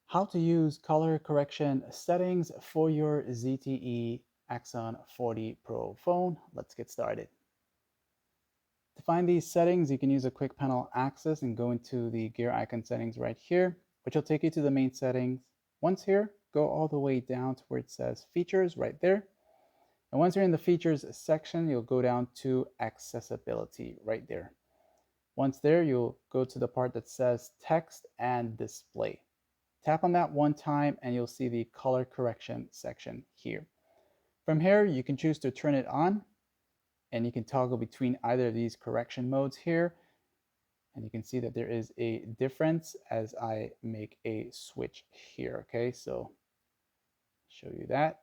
How to use color correction settings for your ZTE Axon 40 Pro phone. Let's get started. To find these settings, you can use a quick panel access and go into the gear icon settings right here, which will take you to the main settings. Once here, go all the way down to where it says features right there. And once you're in the features section, you'll go down to accessibility right there. Once there, you'll go to the part that says text and display. Tap on that one time and you'll see the color correction section here. From here, you can choose to turn it on and you can toggle between either of these correction modes here. And you can see that there is a difference as I make a switch here. Okay, so show you that.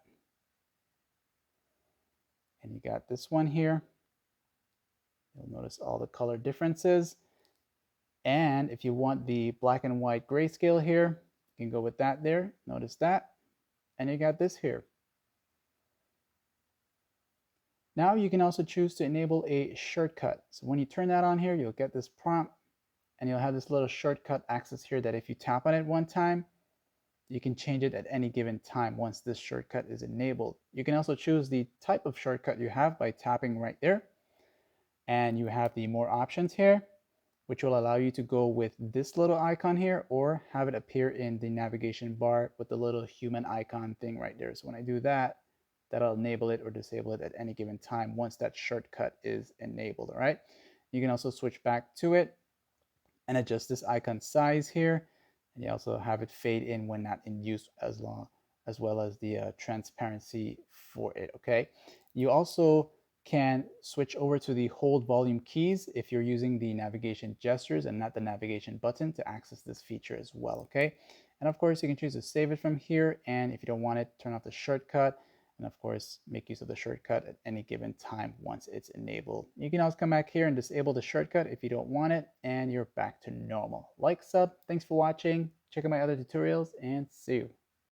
And you got this one here. You'll notice all the color differences. And if you want the black and white grayscale here, you can go with that there. Notice that. And you got this here. Now you can also choose to enable a shortcut. So when you turn that on here, you'll get this prompt and you'll have this little shortcut access here that if you tap on it one time, you can change it at any given time once this shortcut is enabled. You can also choose the type of shortcut you have by tapping right there. And you have the more options here, which will allow you to go with this little icon here or have it appear in the navigation bar with the little human icon thing right there. So when I do that, that'll enable it or disable it at any given time once that shortcut is enabled. All right. You can also switch back to it and adjust this icon size here. And you also have it fade in when not in use as well as the transparency for it. Okay. You also can switch over to the hold volume keys if you're using the navigation gestures and not the navigation button to access this feature as well. Okay. And of course, you can choose to save it from here. And if you don't want it, turn off the shortcut. And of course, make use of the shortcut at any given time once it's enabled. You can also come back here and disable the shortcut if you don't want it, and you're back to normal. Like, sub, thanks for watching. Check out my other tutorials, and see you.